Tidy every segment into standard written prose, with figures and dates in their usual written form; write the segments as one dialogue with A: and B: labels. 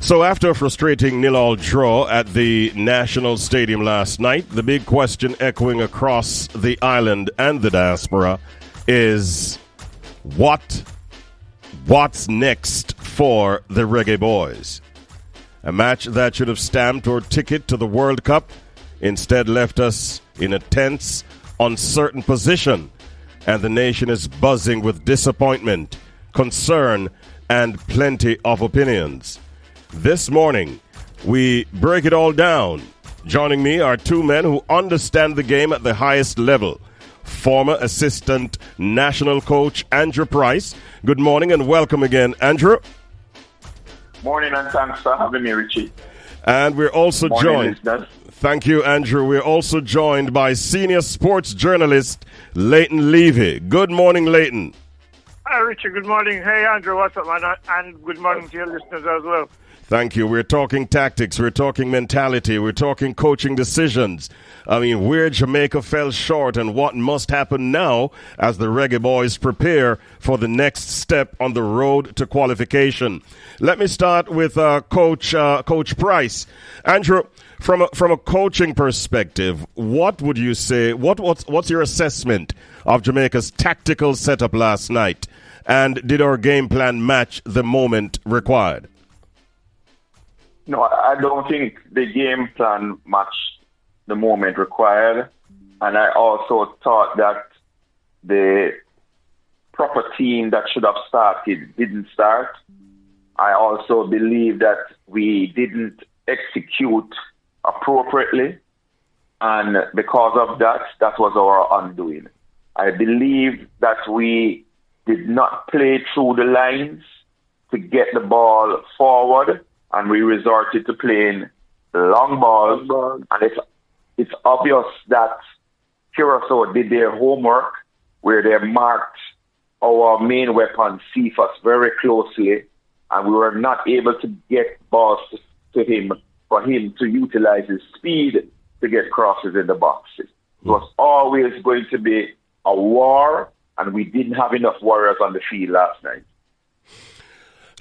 A: So after a frustrating 0-0 draw at the National Stadium last night, the big question echoing across the island and the diaspora is what's next for the Reggae Boys? A match that should have stamped our ticket to the World Cup instead left us in a tense, uncertain position, and the nation is buzzing with disappointment, concern, and plenty of opinions. This morning, we break it all down. Joining me are two men who understand the game at the highest level. Former assistant national coach Andrew Price. Good morning and welcome again, Andrew.
B: Morning and thanks for having me, Richie.
A: And we're also joined. Thank you, Andrew. We're also joined by senior sports journalist Leighton Levy. Good morning, Leighton.
C: Hi, Richie. Good morning. Hey, Andrew. What's up, man? And good morning to your listeners as well.
A: Thank you. We're talking tactics. We're talking mentality. We're talking coaching decisions. I mean, where Jamaica fell short and what must happen now as the Reggae Boys prepare for the next step on the road to qualification. Let me start with Coach Price. Andrew, from a coaching perspective, what would you say? What's your assessment of Jamaica's tactical setup last night? And did our game plan match the moment required?
B: No, I don't think the game plan matched the moment required. And I also thought that the proper team that should have started didn't start. I also believe that we didn't execute appropriately. And because of that, that was our undoing. I believe that we did not play through the lines to get the ball forward. And we resorted to playing long balls. And it's obvious that Curacao did their homework where they marked our main weapon, Cephas, very closely. And we were not able to get balls to him for him to utilize his speed to get crosses in the boxes. It was always going to be a war, and we didn't have enough warriors on the field last night.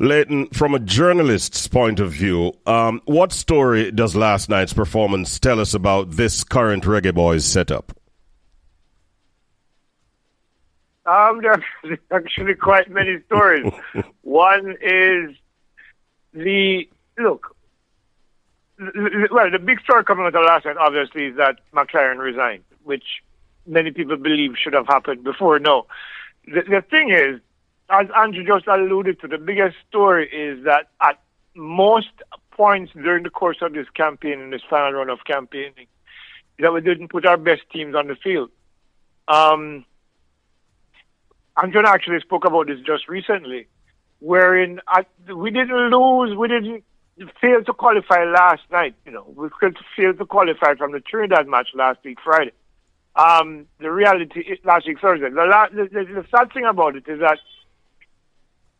A: Leighton, from a journalist's point of view, what story does last night's performance tell us about this current Reggae Boys setup?
C: There's actually quite many stories. One is the big story coming out of last night, obviously, is that McLaren resigned, which many people believe should have happened before. No. The thing is, as Andrew just alluded to, the biggest story is that at most points during the course of this campaign, in this final run of campaigning, that we didn't put our best teams on the field. Andrew actually spoke about this just recently, wherein we didn't lose, we didn't fail to qualify last night. We failed to qualify from the Trinidad match last week, Friday. The reality, last week, Thursday. The sad thing about it is that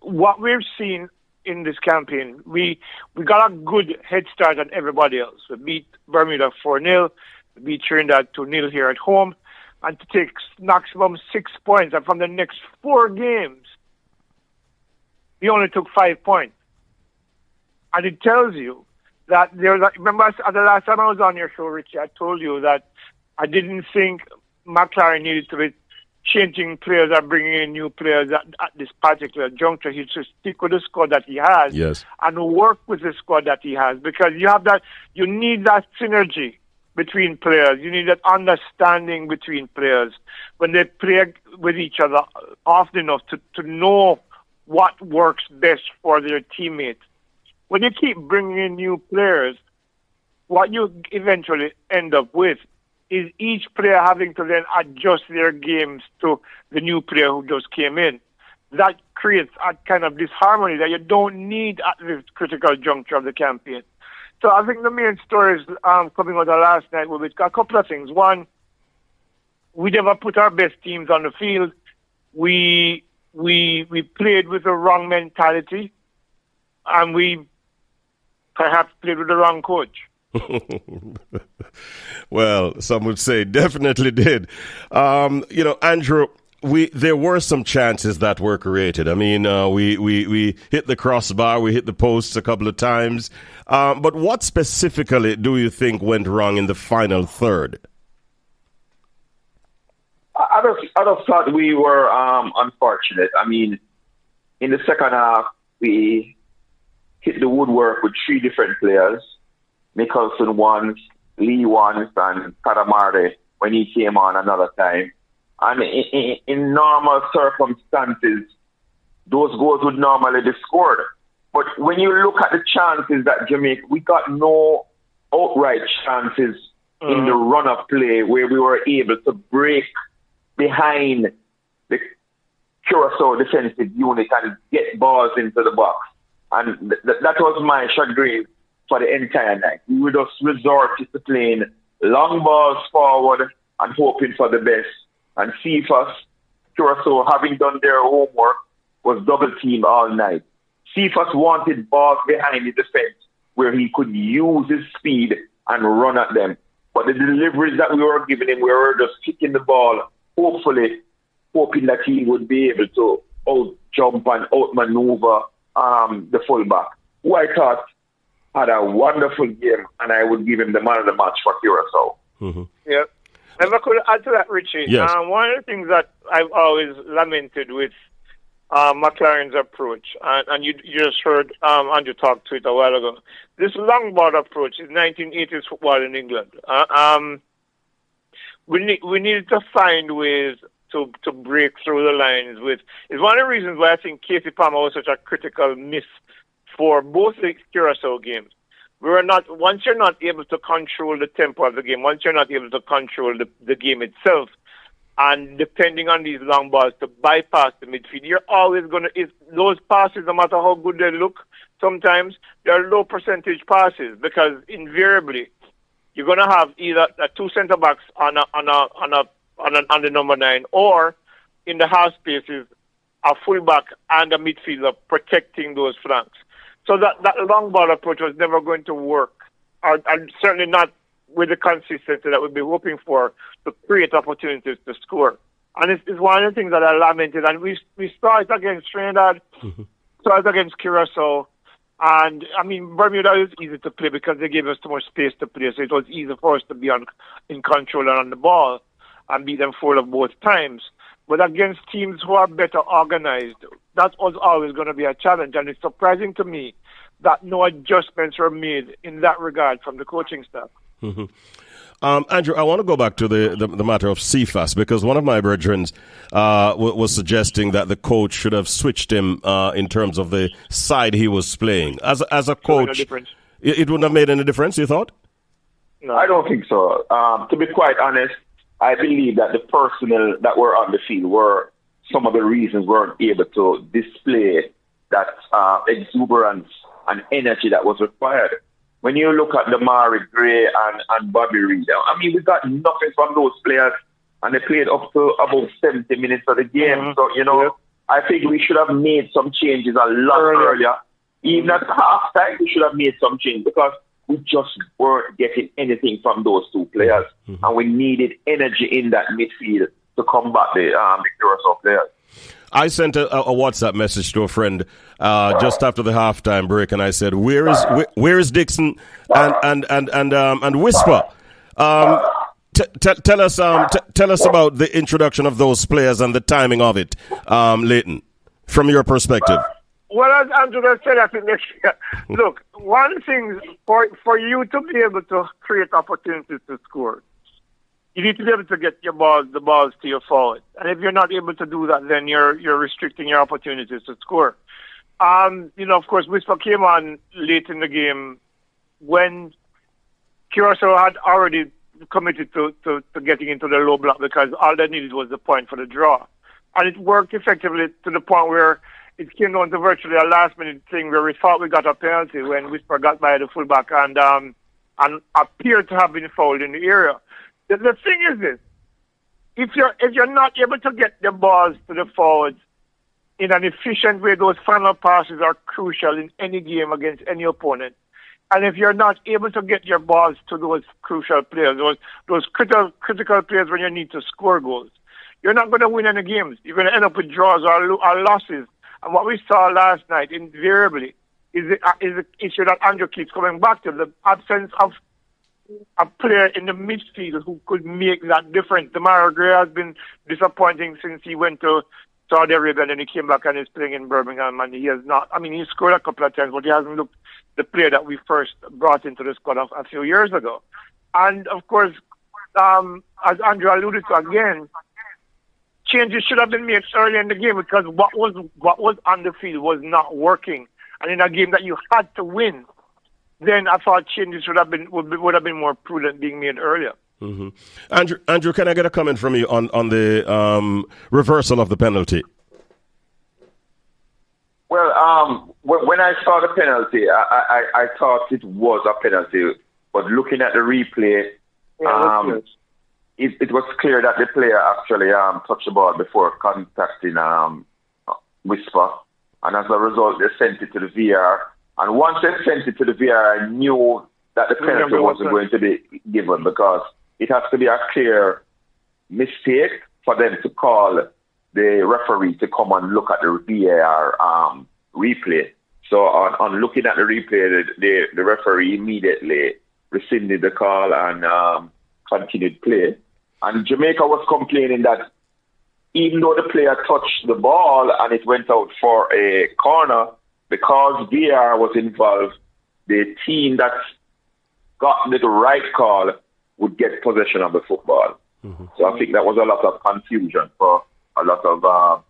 C: what we've seen in this campaign, we got a good head start on everybody else. We beat Bermuda 4-0, we beat Trinidad 2-0 here at home, and to take maximum 6 points. And from the next 4 games, we only took 5 points. And it tells you that remember the last time I was on your show, Richie, I told you that I didn't think McLaren needed to be changing players or bringing in new players at this particular juncture. He should stick with the squad that he has,
A: yes,
C: and work with the squad that he has, because you need that synergy between players. You need that understanding between players when they play with each other often enough to know what works best for their teammates. When you keep bringing in new players, what you eventually end up with is each player having to then adjust their games to the new player who just came in. That creates a kind of disharmony that you don't need at this critical juncture of the campaign. So I think the main stories coming out of last night will be a couple of things. One, we never put our best teams on the field. We played with the wrong mentality, and we perhaps played with the wrong coach.
A: Well, some would say definitely did. Andrew, there were some chances that were created. I mean, we hit the crossbar, we hit the posts a couple of times. But what specifically do you think went wrong in the final third?
B: I just thought we were unfortunate. I mean, in the second half, we hit the woodwork with three different players. Nicholson once, Lee once, and Katamari when he came on another time. And in normal circumstances, those goals would normally be scored. But when you look at the chances that Jamaica, we got no outright chances in the run-up play where we were able to break behind the Curacao defensive unit and get balls into the box. And that was my chagrin for the entire night. We would just resort to playing long balls forward and hoping for the best. And Cephas, Curacao, having done their homework, was double teamed all night. Cephas wanted balls behind the defense where he could use his speed and run at them. But the deliveries that we were giving him, we were just kicking the ball, hopefully hoping that he would be able to out-jump and out-maneuver the fullback, who I thought had a wonderful game, and I would give him the man of the match for Curacao.
C: Mm-hmm. Yeah. If I could add to that, Richie,
A: yes.
C: One of the things that I've always lamented with McLaren's approach, and you just heard Andrew talk to it a while ago, this long ball approach is 1980s football in England. We needed to find ways to break through the lines with. It's one of the reasons why I think Casey Palmer was such a critical miss for both the Curacao games. Once you're not able to control the tempo of the game, once you're not able to control the game itself, and depending on these long balls to bypass the midfield, you're always going to, those passes, no matter how good they look, sometimes they're low percentage passes because invariably you're going to have either two centre backs on the number 9, or in the half spaces, a fullback and a midfielder protecting those flanks. So that long ball approach was never going to work, and certainly not with the consistency that we'd be hoping for to create opportunities to score. And it's one of the things that I lamented. And we saw it against Trinidad, saw it against Curacao. And, I mean, Bermuda was easy to play because they gave us too much space to play. So it was easy for us to be in control and on the ball and beat them 4 of both times. But against teams who are better organized, that was always going to be a challenge. And it's surprising to me that no adjustments were made in that regard from the coaching staff.
A: Mm-hmm. Andrew, I want to go back to the matter of Cephas, because one of my brethren was suggesting that the coach should have switched him in terms of the side he was playing. As a coach, it wouldn't have made any difference, you thought?
B: No, I don't think so. To be quite honest, I believe that the personnel that were on the field were some of the reasons we weren't able to display that exuberance and energy that was required. When you look at Damari Gray and Bobby Reed, I mean, we got nothing from those players, and they played up to about 70 minutes of the game. Mm-hmm. So, I think we should have made some changes a lot earlier. Even at halftime, we should have made some changes because we just weren't getting anything from those two players. Mm-hmm. And we needed energy in that midfield to combat the Curacao players.
A: I sent a WhatsApp message to a friend just after the halftime break, and I said, "Where is Dixon and Whisper? Tell us about the introduction of those players and the timing of it, Leighton, from your perspective."
C: Well, as Andrew said, I think look, one thing for you to be able to create opportunities to score, you need to be able to get the balls to your forward. And if you're not able to do that, then you're restricting your opportunities to score. Of course, Whisper came on late in the game when Curacao had already committed to getting into the low block because all they needed was the point for the draw. And it worked effectively to the point where it came down to virtually a last-minute thing where we thought we got a penalty when Whisper got by the fullback and appeared to have been fouled in the area. The thing is this: if you're not able to get the balls to the forwards in an efficient way, those final passes are crucial in any game against any opponent. And if you're not able to get your balls to those crucial players, those critical players when you need to score goals, you're not going to win any games. You're going to end up with draws or losses. And what we saw last night, invariably, is the issue that Andrew keeps coming back to, the absence of a player in the midfield who could make that difference. Demario Gray has been disappointing since he went to Saudi Arabia and then he came back and is playing in Birmingham, and he has not, I mean, he scored a couple of times, but he hasn't looked the player that we first brought into the squad a few years ago. And of course, as Andrew alluded to again, changes should have been made early in the game because what was on the field was not working. And in a game that you had to win, then I thought changes would have been more prudent being made earlier.
A: Mm-hmm. Andrew, can I get a comment from you on the reversal of the penalty?
B: Well, when I saw the penalty, I thought it was a penalty, but looking at the replay, it was clear that the player actually touched the ball before contacting Whisper, and as a result, they sent it to the VR. And once they sent it to the VR, I knew that the penalty wasn't going to be given because it has to be a clear mistake for them to call the referee to come and look at the VAR replay. So on looking at the replay, the referee immediately rescinded the call and continued play. And Jamaica was complaining that even though the player touched the ball and it went out for a corner, because VAR was involved, the team that got the right call would get possession of the football. Mm-hmm. So I think that was a lot of confusion for a lot of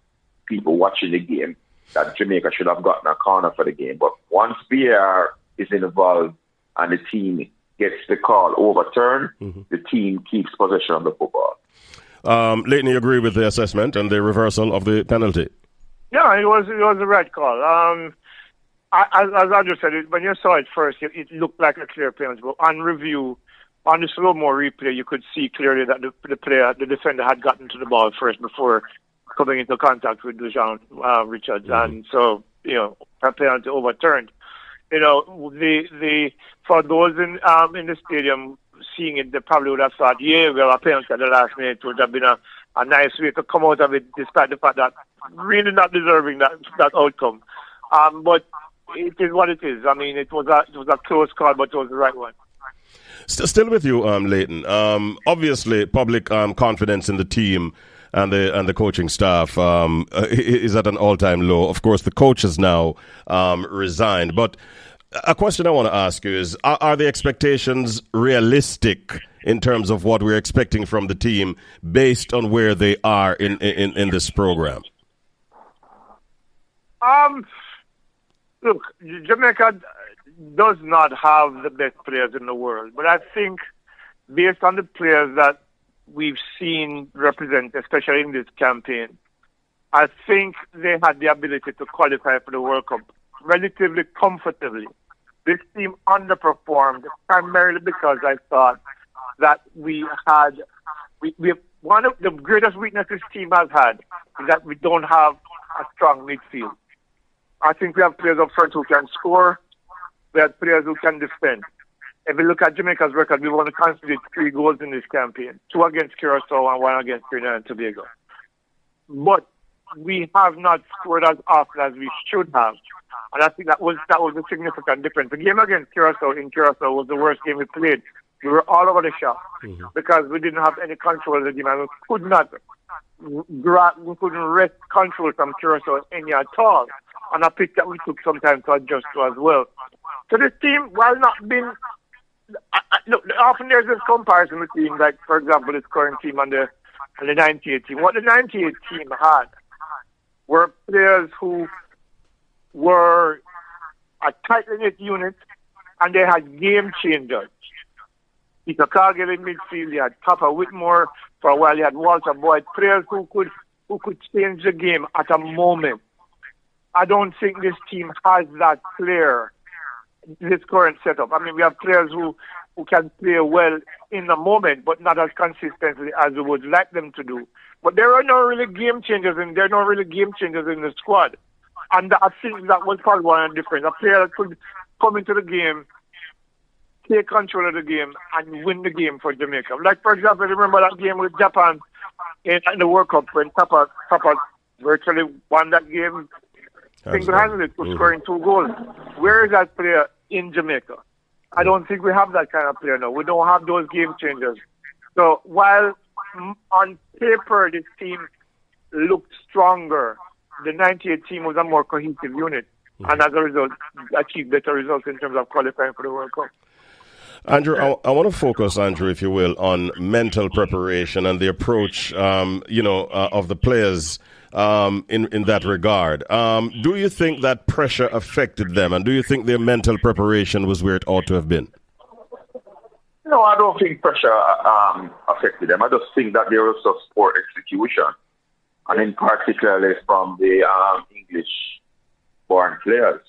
B: people watching the game, that Jamaica should have gotten a corner for the game. But once VAR is involved and the team gets the call overturned, the team keeps possession of the football.
A: Leighton, you agree with the assessment and the reversal of the penalty?
C: Yeah, it was the right call. As Andrew said, when you saw it first, it looked like a clear penalty. But on review, on the slow-mo replay, you could see clearly that the defender had gotten to the ball first before coming into contact with Dujon Richards. And so, that penalty overturned. For those in the stadium seeing it, they probably would have thought, a penalty at the last minute would have been a nice way to come out of it, despite the fact that really not deserving that outcome. But it is what it is. I mean, it was a close call, but it was the right one.
A: Still with you, Leighton. Obviously, public confidence in the team and the coaching staff is at an all-time low. Of course, the coach has now resigned. But a question I want to ask you is, are the expectations realistic in terms of what we're expecting from the team based on where they are in this program?
C: Look, Jamaica does not have the best players in the world, but I think based on the players that we've seen represent, especially in this campaign, I think they had the ability to qualify for the World Cup relatively comfortably. This team underperformed primarily because I thought that we have one of the greatest weaknesses this team has had is that we don't have a strong midfield. I think we have players up front who can score. We have players who can defend. If we look at Jamaica's record, we've only conceded 3 goals in this campaign, 2 against Curacao and 1 against Trinidad and Tobago. But we have not scored as often as we should have. And I think that was a significant difference. The game against Curacao was the worst game we played. We were all over the shop because we didn't have any control of the game, and we couldn't wrest control from Curacao any at all. And a pick that we took some time to adjust to as well. So this team, while not being... look, often there's this comparison between, like, for example, this current team and the 98 team. What the 98 team had were players who were a tight-knit unit, and they had game changers. Peter Cargill in midfield, they had Papa Whitmore. For a while, they had Walter Boyd. Players who could change the game at a moment. I don't think this team has that player, this current setup. I mean, we have players who can play well in the moment, but not as consistently as we would like them to do. But there are no really game changers in the squad. And I think that was probably one of the difference. A player that could come into the game, take control of the game, and win the game for Jamaica. Like, for example, remember that game with Japan in the World Cup when Papa virtually won that game single-handedly to scoring 2 goals. Where is that player in Jamaica? I don't think we have that kind of player now. We don't have those game changers. So while on paper this team looked stronger, the 98 team was a more cohesive unit, and as a result, achieved better results in terms of qualifying for the World Cup.
A: Andrew, I want to focus, Andrew, if you will, on mental preparation and the approach, of the players in that regard. Do you think that pressure affected them, and do you think their mental preparation was where it ought to have been?
B: No, I don't think pressure affected them. I just think that there was just poor execution, and in particularly from the English-born players.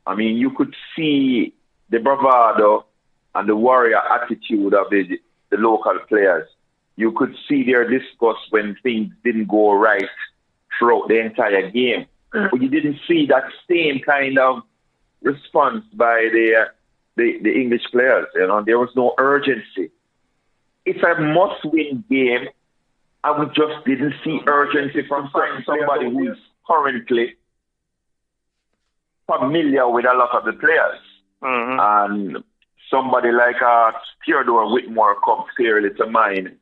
B: I mean, you could see the bravado and the warrior attitude of the local players. You could see their disgust when things didn't go right throughout the entire game. But you didn't see that same kind of response by the English players. You know, there was no urgency. It's a must-win game, and we just didn't see urgency from somebody who is currently familiar with a lot of the players. And somebody like Theodore Whitmore comes clearly to mind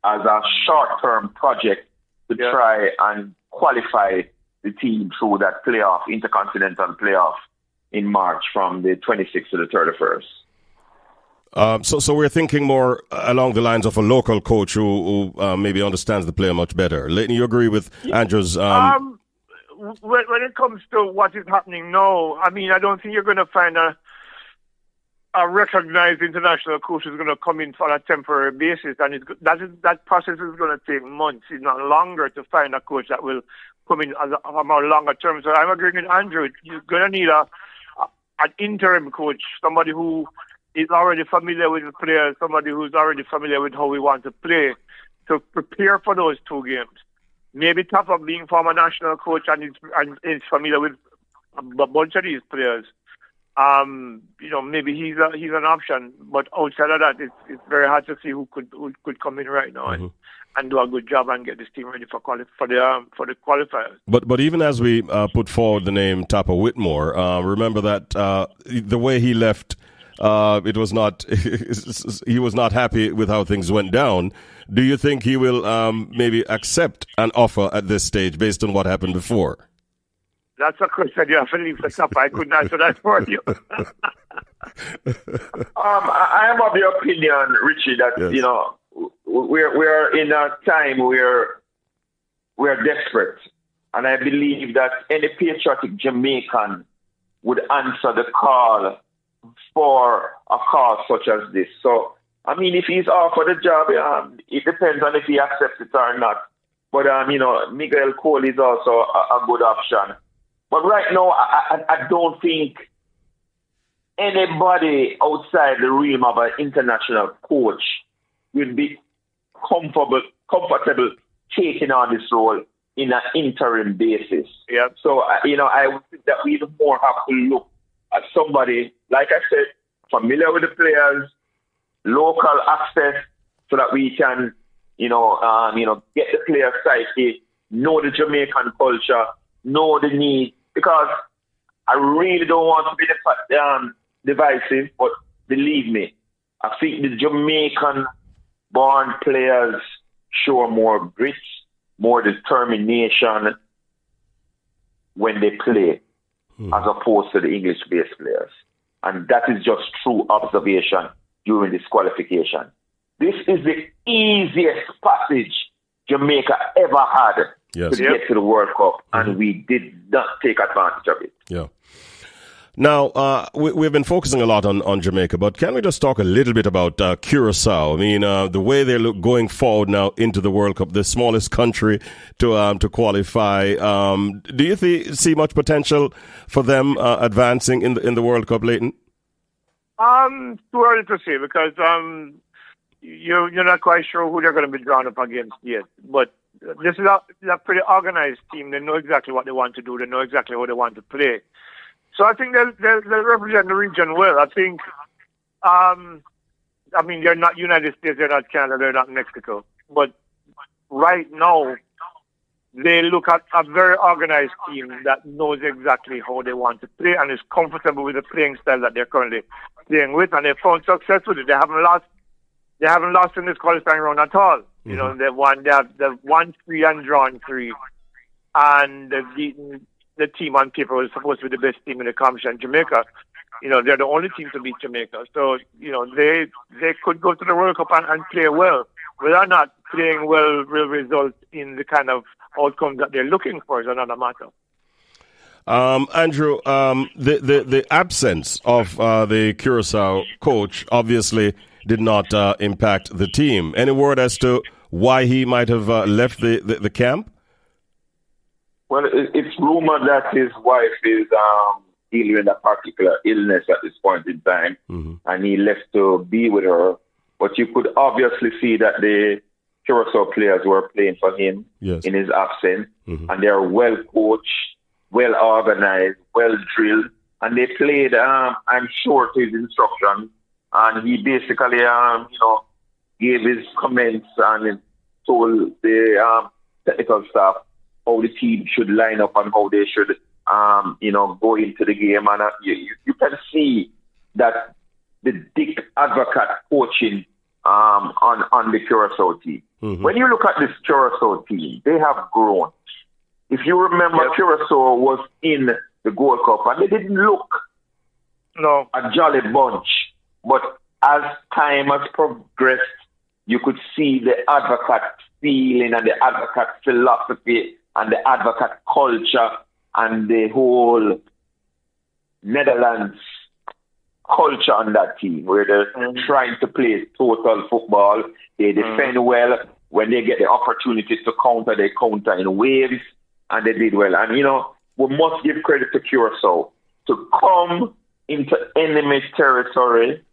B: as a short-term project to try and qualify the team through that playoff, intercontinental playoff in March from the 26th to the 31st.
A: So we're thinking more along the lines of a local coach who maybe understands the player much better. Leighton, you agree with Andrew's?
C: When it comes to what is happening now, I mean, I don't think you're going to find a recognized international coach is going to come in on a temporary basis, and that process is going to take months, if not longer, to find a coach that will come in as a more longer term. So I'm agreeing with Andrew. You're going to need an interim coach, somebody who is already familiar with the players, somebody who's already familiar with how we want to play, to prepare for those 2 games. Maybe top up being former national coach and is familiar with a bunch of these players. Maybe he's an option, but outside of that, it's very hard to see who could come in right now and do a good job and get this team ready for the qualifiers.
A: But even as we put forward the name Tapa Whitmore, remember that the way he left, it was not he was not happy with how things went down. Do you think he will maybe accept an offer at this stage based on what happened before?
C: That's a question you have to leave for Tapa. I couldn't answer that for you.
B: I am of the opinion, Richie, that we're in a time where we're desperate, and I believe that any patriotic Jamaican would answer the call for a cause such as this. So, I mean, if he's offered the job, it depends on if he accepts it or not. But Miguel Cole is also a good option. But right now, I don't think anybody outside the realm of an international coach will be comfortable taking on this role in an interim basis.
C: Yeah.
B: So, I would think that we even more have to look at somebody, like I said, familiar with the players, local access, so that we can, get the player psyche, know the Jamaican culture, know the need. Because I really don't want to be divisive, but believe me, I think the Jamaican-born players show more grit, more determination when they play, as opposed to the English-based players. And that is just true observation during this qualification. This is the easiest passage Jamaica ever had to get to the World Cup, and we did not take advantage of it.
A: Yeah. Now, we've been focusing a lot on Jamaica, but can we just talk a little bit about Curacao? I mean, the way they look going forward now into the World Cup, the smallest country to qualify. Do you see much potential for them advancing in the World Cup, Leighton?
C: Too early to say, because you're not quite sure who they're going to be drawn up against yet. But this is a pretty organized team. They know exactly what they want to do. They know exactly how they want to play. So I think they'll represent the region well. I think, they're not United States, they're not Canada, they're not Mexico. But right now, they look at a very organized team that knows exactly how they want to play and is comfortable with the playing style that they're currently playing with, and they found success with it. They haven't lost. They haven't lost in this qualifying round at all. You know, they've won 3 and drawn 3, and they've beaten the team on paper was supposed to be the best team in the competition, Jamaica. You know, they're the only team to beat Jamaica. So, you know, they could go to the World Cup and play well. Whether or not playing well will result in the kind of outcomes that they're looking for is another matter.
A: Andrew, the absence of the Curaçao coach obviously did not impact the team. Any word as to why he might have left the camp?
B: Well, it's rumored that his wife is dealing with a particular illness at this point in time, and he left to be with her. But you could obviously see that the Curaçao players were playing for him in his absence, and they're well coached, well organized, well drilled, and they played, I'm sure, to his instructions. And he basically, gave his comments and told the technical staff how the team should line up and how they should, go into the game. And you can see that the Dick Advocate coaching on the Curaçao team. When you look at this Curaçao team, they have grown. If you remember, Curaçao was in the Gold Cup and they didn't look a jolly bunch. But as time has progressed, you could see the Advocate feeling and the Advocate philosophy and the Advocate culture and the whole Netherlands culture on that team, where they're trying to play total football. They defend well. When they get the opportunity to counter, they counter in waves, and they did well. And, we must give credit to Curaçao to come into enemy territory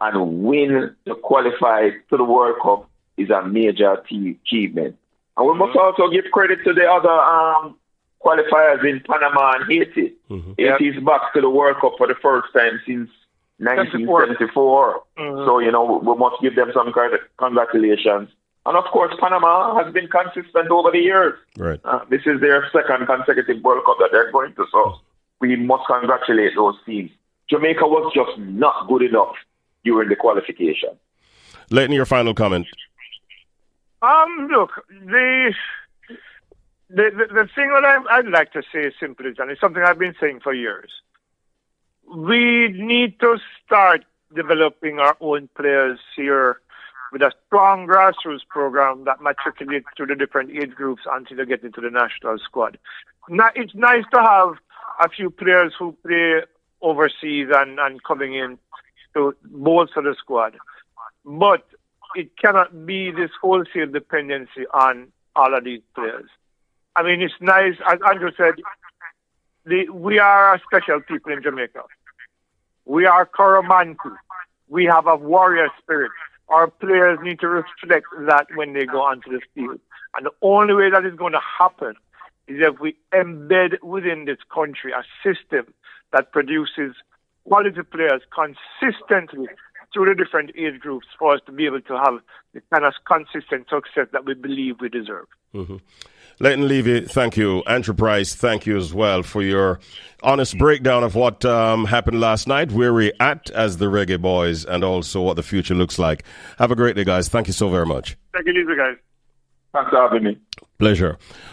B: and win to qualify to the World Cup is a major achievement. And we must also give credit to the other qualifiers in Panama and Haiti. Haiti is back to the World Cup for the first time since 1974. So, we must give them some congratulations. And, of course, Panama has been consistent over the years.
A: Right.
B: This is their second consecutive World Cup that they're going to. So we must congratulate those teams. Jamaica was just not good enough during the qualification.
A: Leighton, your final comment.
C: Look, the thing that I'd like to say is simply, and it's something I've been saying for years. We need to start developing our own players here with a strong grassroots program that matriculates through the different age groups until they get into the national squad. Now, it's nice to have a few players who play overseas and coming in to bolster the squad. But it cannot be this wholesale dependency on all of these players. I mean, it's nice, as Andrew said, we are a special people in Jamaica. We are Koromanku. We have a warrior spirit. Our players need to reflect that when they go onto the field. And the only way that is going to happen is if we embed within this country a system that produces quality players consistently through the different age groups for us to be able to have the kind of consistent success that we believe we deserve.
A: Leighton, Levy, thank you. Andrew Price, thank you as well for your honest breakdown of what happened last night, where we're at as the Reggae Boys, and also what the future looks like. Have a great day, guys. Thank you so very much.
C: Thank you, guys.
B: Thanks for having me.
A: Pleasure.